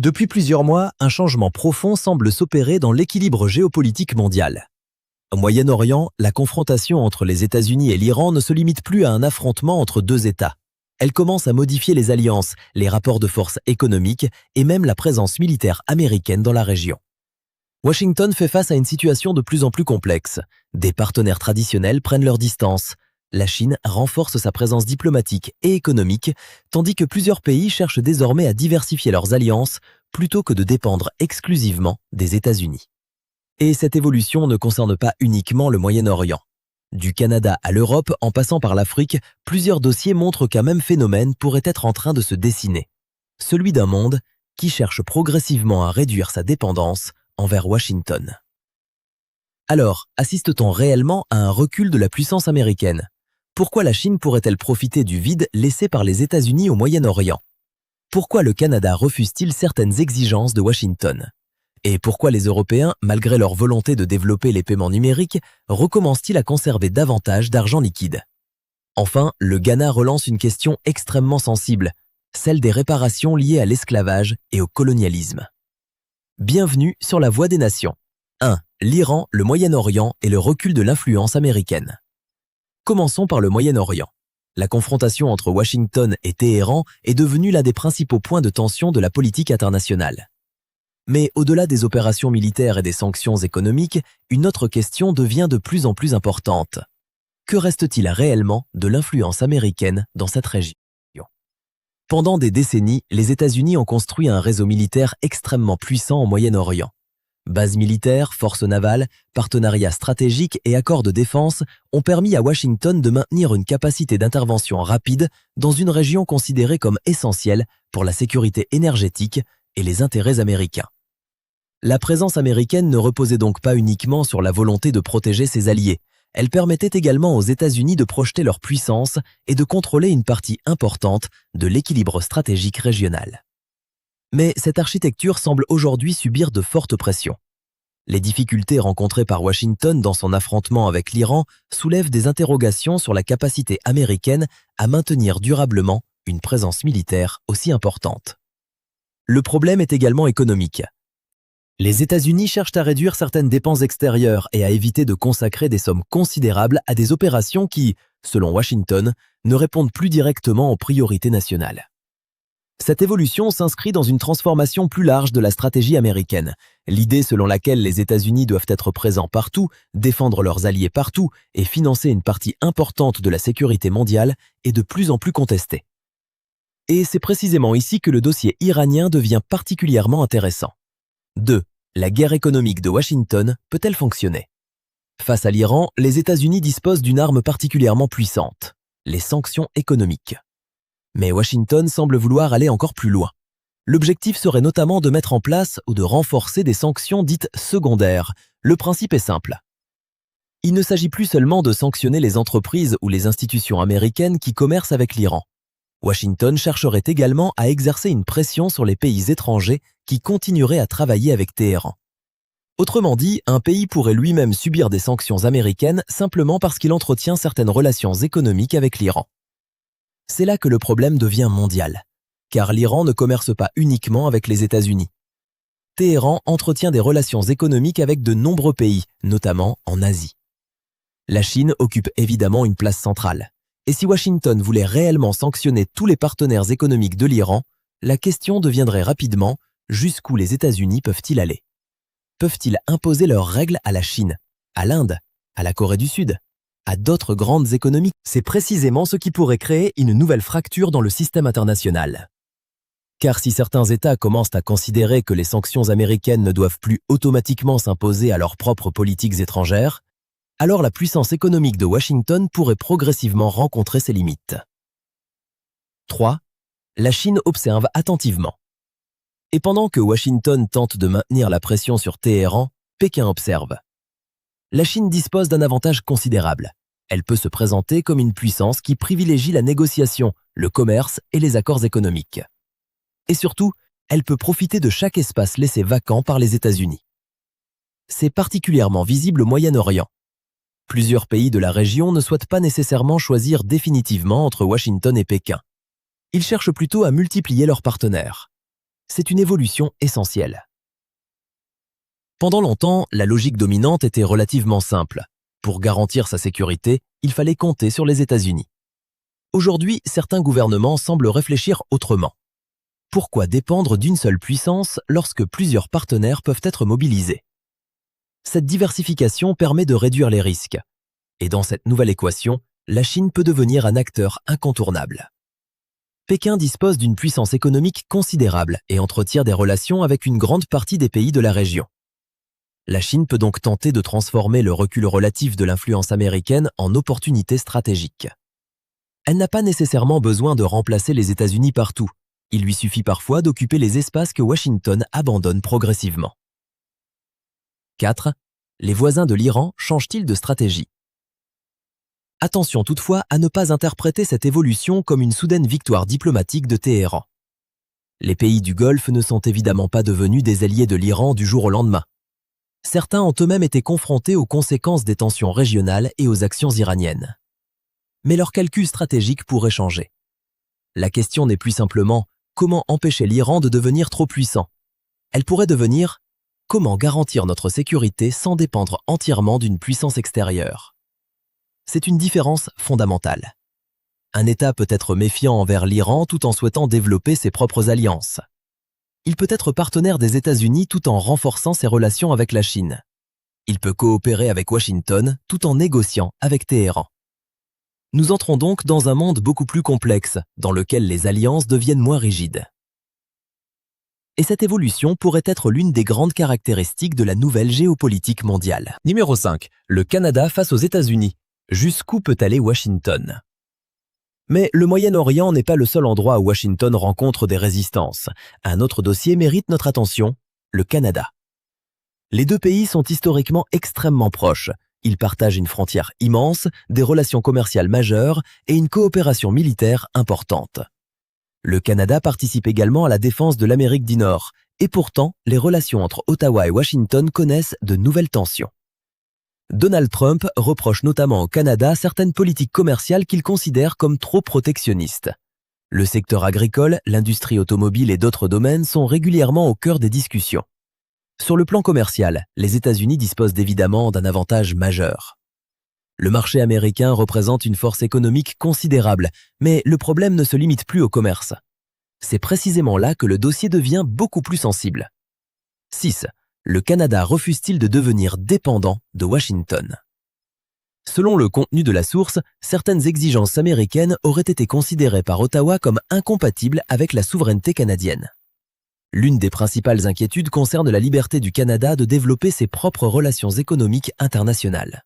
Depuis plusieurs mois, un changement profond semble s'opérer dans l'équilibre géopolitique mondial. Au Moyen-Orient, la confrontation entre les États-Unis et l'Iran ne se limite plus à un affrontement entre deux États. Elle commence à modifier les alliances, les rapports de force économiques et même la présence militaire américaine dans la région. Washington fait face à une situation de plus en plus complexe. Des partenaires traditionnels prennent leur distance. La Chine renforce sa présence diplomatique et économique, tandis que plusieurs pays cherchent désormais à diversifier leurs alliances plutôt que de dépendre exclusivement des États-Unis. Et cette évolution ne concerne pas uniquement le Moyen-Orient. Du Canada à l'Europe, en passant par l'Afrique, plusieurs dossiers montrent qu'un même phénomène pourrait être en train de se dessiner. Celui d'un monde qui cherche progressivement à réduire sa dépendance envers Washington. Alors, assiste-t-on réellement à un recul de la puissance américaine ? Pourquoi la Chine pourrait-elle profiter du vide laissé par les États-Unis au Moyen-Orient ? Pourquoi le Canada refuse-t-il certaines exigences de Washington ? Et pourquoi les Européens, malgré leur volonté de développer les paiements numériques, recommencent-ils à conserver davantage d'argent liquide ? Enfin, le Ghana relance une question extrêmement sensible, celle des réparations liées à l'esclavage et au colonialisme. Bienvenue sur la Voie des Nations. 1. L'Iran, le Moyen-Orient et le recul de l'influence américaine. Commençons par le Moyen-Orient. La confrontation entre Washington et Téhéran est devenue l'un des principaux points de tension de la politique internationale. Mais au-delà des opérations militaires et des sanctions économiques, une autre question devient de plus en plus importante. Que reste-t-il réellement de l'influence américaine dans cette région ? Pendant des décennies, les États-Unis ont construit un réseau militaire extrêmement puissant au Moyen-Orient. Bases militaires, forces navales, partenariats stratégiques et accords de défense ont permis à Washington de maintenir une capacité d'intervention rapide dans une région considérée comme essentielle pour la sécurité énergétique et les intérêts américains. La présence américaine ne reposait donc pas uniquement sur la volonté de protéger ses alliés, elle permettait également aux États-Unis de projeter leur puissance et de contrôler une partie importante de l'équilibre stratégique régional. Mais cette architecture semble aujourd'hui subir de fortes pressions. Les difficultés rencontrées par Washington dans son affrontement avec l'Iran soulèvent des interrogations sur la capacité américaine à maintenir durablement une présence militaire aussi importante. Le problème est également économique. Les États-Unis cherchent à réduire certaines dépenses extérieures et à éviter de consacrer des sommes considérables à des opérations qui, selon Washington, ne répondent plus directement aux priorités nationales. Cette évolution s'inscrit dans une transformation plus large de la stratégie américaine, l'idée selon laquelle les États-Unis doivent être présents partout, défendre leurs alliés partout et financer une partie importante de la sécurité mondiale est de plus en plus contestée. Et c'est précisément ici que le dossier iranien devient particulièrement intéressant. 2. La guerre économique de Washington peut-elle fonctionner ? Face à l'Iran, les États-Unis disposent d'une arme particulièrement puissante, les sanctions économiques. Mais Washington semble vouloir aller encore plus loin. L'objectif serait notamment de mettre en place ou de renforcer des sanctions dites secondaires. Le principe est simple. Il ne s'agit plus seulement de sanctionner les entreprises ou les institutions américaines qui commercent avec l'Iran. Washington chercherait également à exercer une pression sur les pays étrangers qui continueraient à travailler avec Téhéran. Autrement dit, un pays pourrait lui-même subir des sanctions américaines simplement parce qu'il entretient certaines relations économiques avec l'Iran. C'est là que le problème devient mondial, car l'Iran ne commerce pas uniquement avec les États-Unis. Téhéran entretient des relations économiques avec de nombreux pays, notamment en Asie. La Chine occupe évidemment une place centrale. Et si Washington voulait réellement sanctionner tous les partenaires économiques de l'Iran, la question deviendrait rapidement jusqu'où les États-Unis peuvent-ils aller ? Peuvent-ils imposer leurs règles à la Chine, à l'Inde, à la Corée du Sud, à d'autres grandes économies ? C'est précisément ce qui pourrait créer une nouvelle fracture dans le système international. Car si certains États commencent à considérer que les sanctions américaines ne doivent plus automatiquement s'imposer à leurs propres politiques étrangères, alors la puissance économique de Washington pourrait progressivement rencontrer ses limites. 3. La Chine observe attentivement. Et pendant que Washington tente de maintenir la pression sur Téhéran, Pékin observe. La Chine dispose d'un avantage considérable. Elle peut se présenter comme une puissance qui privilégie la négociation, le commerce et les accords économiques. Et surtout, elle peut profiter de chaque espace laissé vacant par les États-Unis. C'est particulièrement visible au Moyen-Orient. Plusieurs pays de la région ne souhaitent pas nécessairement choisir définitivement entre Washington et Pékin. Ils cherchent plutôt à multiplier leurs partenaires. C'est une évolution essentielle. Pendant longtemps, la logique dominante était relativement simple. Pour garantir sa sécurité, il fallait compter sur les États-Unis. Aujourd'hui, certains gouvernements semblent réfléchir autrement. Pourquoi dépendre d'une seule puissance lorsque plusieurs partenaires peuvent être mobilisés? Cette diversification permet de réduire les risques. Et dans cette nouvelle équation, la Chine peut devenir un acteur incontournable. Pékin dispose d'une puissance économique considérable et entretient des relations avec une grande partie des pays de la région. La Chine peut donc tenter de transformer le recul relatif de l'influence américaine en opportunité stratégique. Elle n'a pas nécessairement besoin de remplacer les États-Unis partout. Il lui suffit parfois d'occuper les espaces que Washington abandonne progressivement. 4. Les voisins de l'Iran changent-ils de stratégie? Attention toutefois à ne pas interpréter cette évolution comme une soudaine victoire diplomatique de Téhéran. Les pays du Golfe ne sont évidemment pas devenus des alliés de l'Iran du jour au lendemain. Certains ont eux-mêmes été confrontés aux conséquences des tensions régionales et aux actions iraniennes. Mais leur calcul stratégique pourrait changer. La question n'est plus simplement comment empêcher l'Iran de devenir trop puissant. Elle pourrait devenir comment garantir notre sécurité sans dépendre entièrement d'une puissance extérieure. C'est une différence fondamentale. Un État peut être méfiant envers l'Iran tout en souhaitant développer ses propres alliances. Il peut être partenaire des États-Unis tout en renforçant ses relations avec la Chine. Il peut coopérer avec Washington tout en négociant avec Téhéran. Nous entrons donc dans un monde beaucoup plus complexe, dans lequel les alliances deviennent moins rigides. Et cette évolution pourrait être l'une des grandes caractéristiques de la nouvelle géopolitique mondiale. Numéro 5. Le Canada face aux États-Unis. Jusqu'où peut aller Washington? Mais le Moyen-Orient n'est pas le seul endroit où Washington rencontre des résistances. Un autre dossier mérite notre attention, le Canada. Les deux pays sont historiquement extrêmement proches. Ils partagent une frontière immense, des relations commerciales majeures et une coopération militaire importante. Le Canada participe également à la défense de l'Amérique du Nord, et pourtant, les relations entre Ottawa et Washington connaissent de nouvelles tensions. Donald Trump reproche notamment au Canada certaines politiques commerciales qu'il considère comme trop protectionnistes. Le secteur agricole, l'industrie automobile et d'autres domaines sont régulièrement au cœur des discussions. Sur le plan commercial, les États-Unis disposent évidemment d'un avantage majeur. Le marché américain représente une force économique considérable, mais le problème ne se limite plus au commerce. C'est précisément là que le dossier devient beaucoup plus sensible. 6. Le Canada refuse-t-il de devenir dépendant de Washington? Selon le contenu de la source, certaines exigences américaines auraient été considérées par Ottawa comme incompatibles avec la souveraineté canadienne. L'une des principales inquiétudes concerne la liberté du Canada de développer ses propres relations économiques internationales.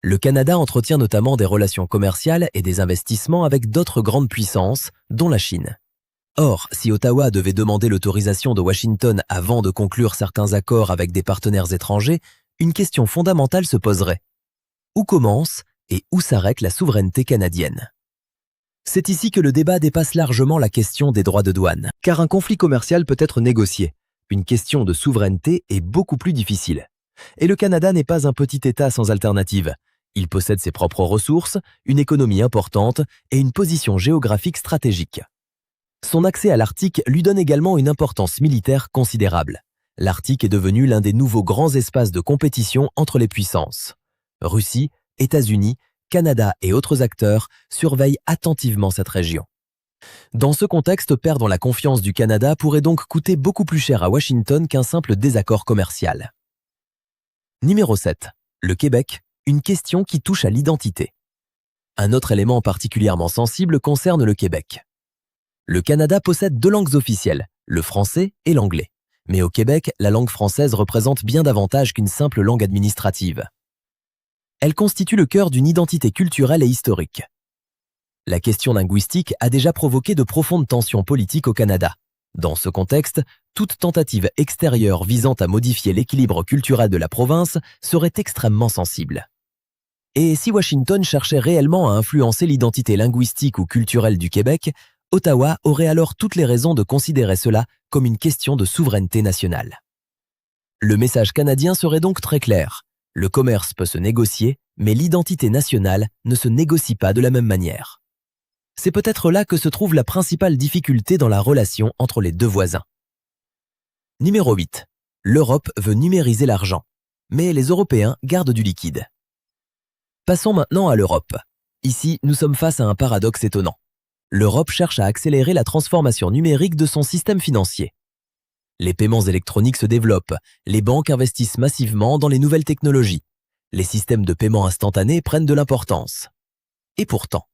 Le Canada entretient notamment des relations commerciales et des investissements avec d'autres grandes puissances, dont la Chine. Or, si Ottawa devait demander l'autorisation de Washington avant de conclure certains accords avec des partenaires étrangers, une question fondamentale se poserait. Où commence et où s'arrête la souveraineté canadienne? C'est ici que le débat dépasse largement la question des droits de douane, car un conflit commercial peut être négocié. Une question de souveraineté est beaucoup plus difficile. Et le Canada n'est pas un petit État sans alternative. Il possède ses propres ressources, une économie importante et une position géographique stratégique. Son accès à l'Arctique lui donne également une importance militaire considérable. L'Arctique est devenu l'un des nouveaux grands espaces de compétition entre les puissances. Russie, États-Unis, Canada et autres acteurs surveillent attentivement cette région. Dans ce contexte, perdre la confiance du Canada pourrait donc coûter beaucoup plus cher à Washington qu'un simple désaccord commercial. Numéro 7. Le Québec, une question qui touche à l'identité. Un autre élément particulièrement sensible concerne le Québec. Le Canada possède deux langues officielles, le français et l'anglais. Mais au Québec, la langue française représente bien davantage qu'une simple langue administrative. Elle constitue le cœur d'une identité culturelle et historique. La question linguistique a déjà provoqué de profondes tensions politiques au Canada. Dans ce contexte, toute tentative extérieure visant à modifier l'équilibre culturel de la province serait extrêmement sensible. Et si Washington cherchait réellement à influencer l'identité linguistique ou culturelle du Québec, Ottawa aurait alors toutes les raisons de considérer cela comme une question de souveraineté nationale. Le message canadien serait donc très clair. Le commerce peut se négocier, mais l'identité nationale ne se négocie pas de la même manière. C'est peut-être là que se trouve la principale difficulté dans la relation entre les deux voisins. Numéro 8. L'Europe veut numériser l'argent, mais les Européens gardent du liquide. Passons maintenant à l'Europe. Ici, nous sommes face à un paradoxe étonnant. L'Europe cherche à accélérer la transformation numérique de son système financier. Les paiements électroniques se développent, les banques investissent massivement dans les nouvelles technologies. Les systèmes de paiement instantanés prennent de l'importance. Et pourtant,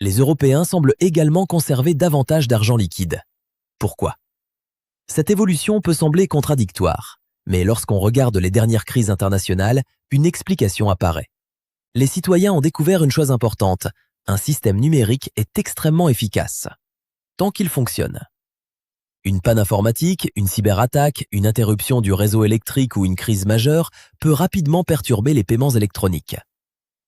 les Européens semblent également conserver davantage d'argent liquide. Pourquoi? Cette évolution peut sembler contradictoire, mais lorsqu'on regarde les dernières crises internationales, une explication apparaît. Les citoyens ont découvert une chose importante, un système numérique est extrêmement efficace, tant qu'il fonctionne. Une panne informatique, une cyberattaque, une interruption du réseau électrique ou une crise majeure peut rapidement perturber les paiements électroniques.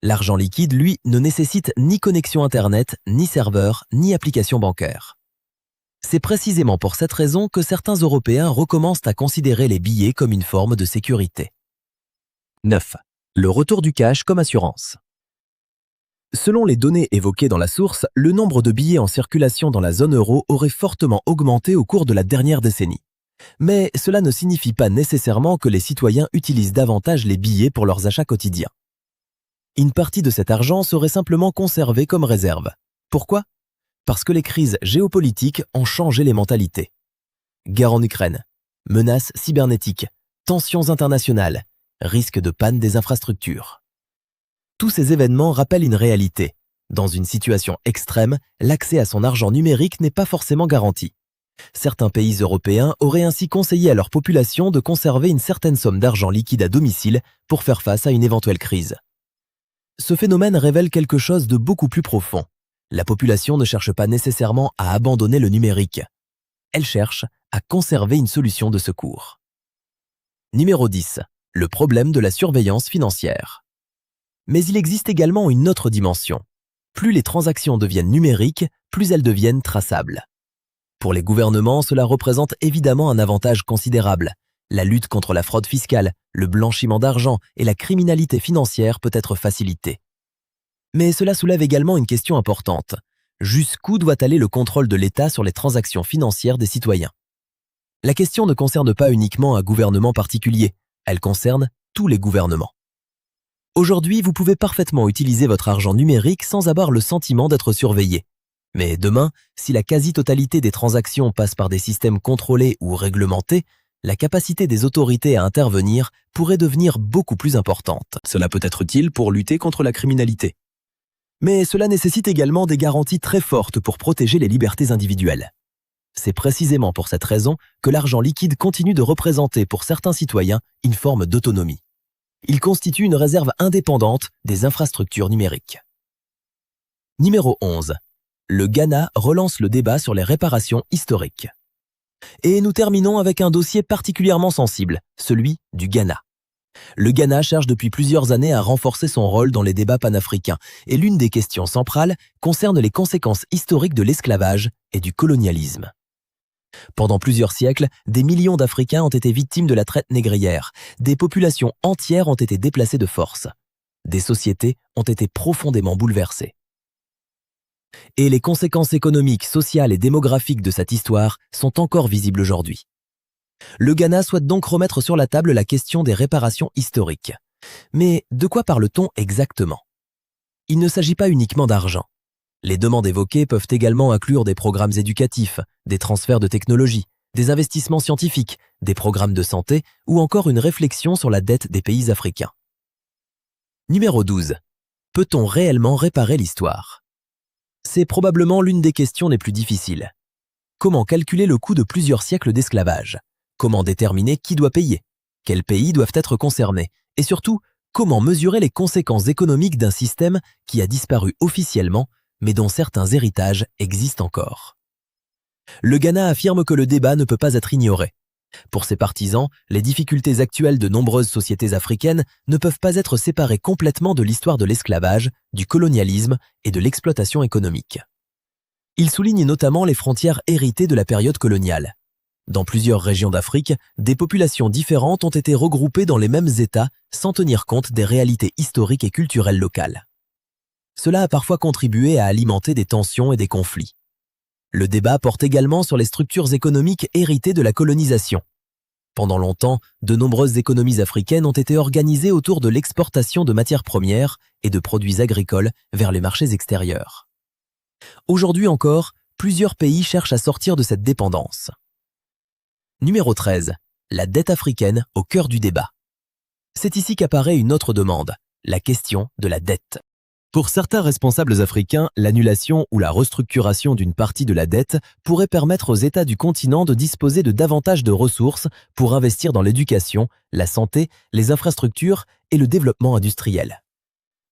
L'argent liquide, lui, ne nécessite ni connexion Internet, ni serveur, ni application bancaire. C'est précisément pour cette raison que certains Européens recommencent à considérer les billets comme une forme de sécurité. 9. Le retour du cash comme assurance. Selon les données évoquées dans la source, le nombre de billets en circulation dans la zone euro aurait fortement augmenté au cours de la dernière décennie. Mais cela ne signifie pas nécessairement que les citoyens utilisent davantage les billets pour leurs achats quotidiens. Une partie de cet argent serait simplement conservée comme réserve. Pourquoi? Parce que les crises géopolitiques ont changé les mentalités. Guerre en Ukraine, menaces cybernétiques, tensions internationales, risque de panne des infrastructures. Tous ces événements rappellent une réalité. Dans une situation extrême, l'accès à son argent numérique n'est pas forcément garanti. Certains pays européens auraient ainsi conseillé à leur population de conserver une certaine somme d'argent liquide à domicile pour faire face à une éventuelle crise. Ce phénomène révèle quelque chose de beaucoup plus profond. La population ne cherche pas nécessairement à abandonner le numérique. Elle cherche à conserver une solution de secours. Numéro 10. Le problème de la surveillance financière. Mais il existe également une autre dimension. Plus les transactions deviennent numériques, plus elles deviennent traçables. Pour les gouvernements, cela représente évidemment un avantage considérable. La lutte contre la fraude fiscale, le blanchiment d'argent et la criminalité financière peut être facilitée. Mais cela soulève également une question importante. Jusqu'où doit aller le contrôle de l'État sur les transactions financières des citoyens? La question ne concerne pas uniquement un gouvernement particulier, elle concerne tous les gouvernements. Aujourd'hui, vous pouvez parfaitement utiliser votre argent numérique sans avoir le sentiment d'être surveillé. Mais demain, si la quasi-totalité des transactions passe par des systèmes contrôlés ou réglementés, la capacité des autorités à intervenir pourrait devenir beaucoup plus importante. Cela peut être utile pour lutter contre la criminalité. Mais cela nécessite également des garanties très fortes pour protéger les libertés individuelles. C'est précisément pour cette raison que l'argent liquide continue de représenter pour certains citoyens une forme d'autonomie. Il constitue une réserve indépendante des infrastructures numériques. Numéro 11. Le Ghana relance le débat sur les réparations historiques. Et nous terminons avec un dossier particulièrement sensible, celui du Ghana. Le Ghana cherche depuis plusieurs années à renforcer son rôle dans les débats panafricains et l'une des questions centrales concerne les conséquences historiques de l'esclavage et du colonialisme. Pendant plusieurs siècles, des millions d'Africains ont été victimes de la traite négrière, des populations entières ont été déplacées de force, des sociétés ont été profondément bouleversées. Et les conséquences économiques, sociales et démographiques de cette histoire sont encore visibles aujourd'hui. Le Ghana souhaite donc remettre sur la table la question des réparations historiques. Mais de quoi parle-t-on exactement? Il ne s'agit pas uniquement d'argent. Les demandes évoquées peuvent également inclure des programmes éducatifs, des transferts de technologie, des investissements scientifiques, des programmes de santé ou encore une réflexion sur la dette des pays africains. Numéro 12. Peut-on réellement réparer l'histoire? C'est probablement l'une des questions les plus difficiles. Comment calculer le coût de plusieurs siècles d'esclavage? Comment déterminer qui doit payer? Quels pays doivent être concernés? Et surtout, comment mesurer les conséquences économiques d'un système qui a disparu officiellement mais dont certains héritages existent encore? Le Ghana affirme que le débat ne peut pas être ignoré. Pour ses partisans, les difficultés actuelles de nombreuses sociétés africaines ne peuvent pas être séparées complètement de l'histoire de l'esclavage, du colonialisme et de l'exploitation économique. Il souligne notamment les frontières héritées de la période coloniale. Dans plusieurs régions d'Afrique, des populations différentes ont été regroupées dans les mêmes États sans tenir compte des réalités historiques et culturelles locales. Cela a parfois contribué à alimenter des tensions et des conflits. Le débat porte également sur les structures économiques héritées de la colonisation. Pendant longtemps, de nombreuses économies africaines ont été organisées autour de l'exportation de matières premières et de produits agricoles vers les marchés extérieurs. Aujourd'hui encore, plusieurs pays cherchent à sortir de cette dépendance. Numéro 13. La dette africaine au cœur du débat. C'est ici qu'apparaît une autre demande, la question de la dette. Pour certains responsables africains, l'annulation ou la restructuration d'une partie de la dette pourrait permettre aux États du continent de disposer de davantage de ressources pour investir dans l'éducation, la santé, les infrastructures et le développement industriel.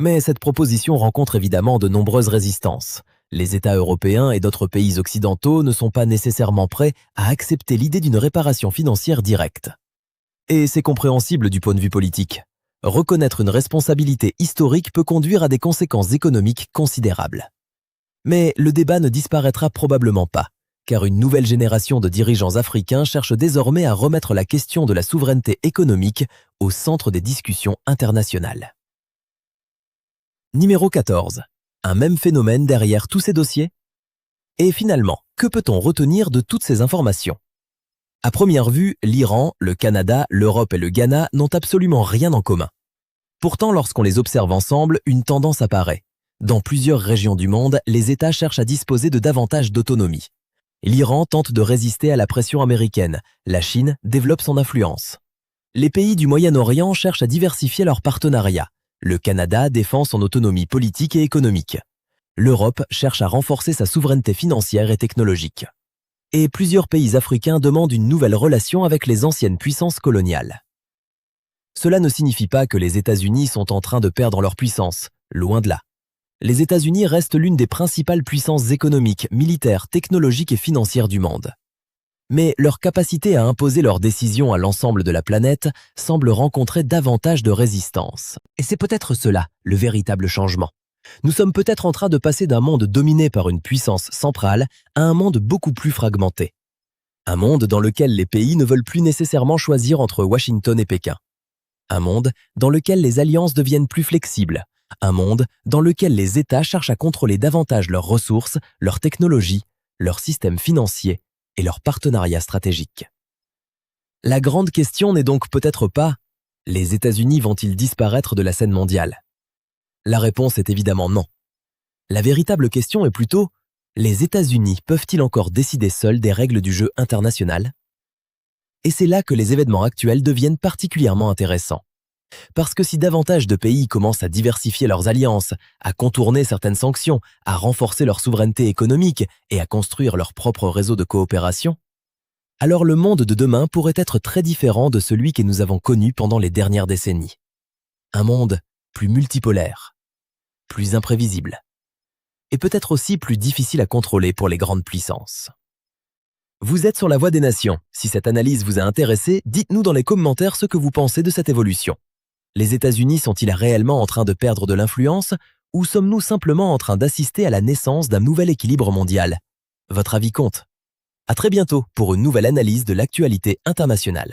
Mais cette proposition rencontre évidemment de nombreuses résistances. Les États européens et d'autres pays occidentaux ne sont pas nécessairement prêts à accepter l'idée d'une réparation financière directe. Et c'est compréhensible du point de vue politique. Reconnaître une responsabilité historique peut conduire à des conséquences économiques considérables. Mais le débat ne disparaîtra probablement pas, car une nouvelle génération de dirigeants africains cherche désormais à remettre la question de la souveraineté économique au centre des discussions internationales. Numéro 14. Un même phénomène derrière tous ces dossiers? Et finalement, que peut-on retenir de toutes ces informations? À première vue, l'Iran, le Canada, l'Europe et le Ghana n'ont absolument rien en commun. Pourtant, lorsqu'on les observe ensemble, une tendance apparaît. Dans plusieurs régions du monde, les États cherchent à disposer de davantage d'autonomie. L'Iran tente de résister à la pression américaine. La Chine développe son influence. Les pays du Moyen-Orient cherchent à diversifier leurs partenariats. Le Canada défend son autonomie politique et économique. L'Europe cherche à renforcer sa souveraineté financière et technologique. Et plusieurs pays africains demandent une nouvelle relation avec les anciennes puissances coloniales. Cela ne signifie pas que les États-Unis sont en train de perdre leur puissance, loin de là. Les États-Unis restent l'une des principales puissances économiques, militaires, technologiques et financières du monde. Mais leur capacité à imposer leurs décisions à l'ensemble de la planète semble rencontrer davantage de résistance. Et c'est peut-être cela, le véritable changement. Nous sommes peut-être en train de passer d'un monde dominé par une puissance centrale à un monde beaucoup plus fragmenté. Un monde dans lequel les pays ne veulent plus nécessairement choisir entre Washington et Pékin. Un monde dans lequel les alliances deviennent plus flexibles. Un monde dans lequel les États cherchent à contrôler davantage leurs ressources, leurs technologies, leurs systèmes financiers et leurs partenariats stratégiques. La grande question n'est donc peut-être pas « les États-Unis vont-ils disparaître de la scène mondiale ?» La réponse est évidemment non. La véritable question est plutôt « les États-Unis peuvent-ils encore décider seuls des règles du jeu international ?» Et c'est là que les événements actuels deviennent particulièrement intéressants. Parce que si davantage de pays commencent à diversifier leurs alliances, à contourner certaines sanctions, à renforcer leur souveraineté économique et à construire leur propre réseau de coopération, alors le monde de demain pourrait être très différent de celui que nous avons connu pendant les dernières décennies. Un monde plus multipolaire, plus imprévisible, et peut-être aussi plus difficile à contrôler pour les grandes puissances. Vous êtes sur la Voix des Nations. Si cette analyse vous a intéressé, dites-nous dans les commentaires ce que vous pensez de cette évolution. Les États-Unis sont-ils réellement en train de perdre de l'influence ou sommes-nous simplement en train d'assister à la naissance d'un nouvel équilibre mondial? Votre avis compte. À très bientôt pour une nouvelle analyse de l'actualité internationale.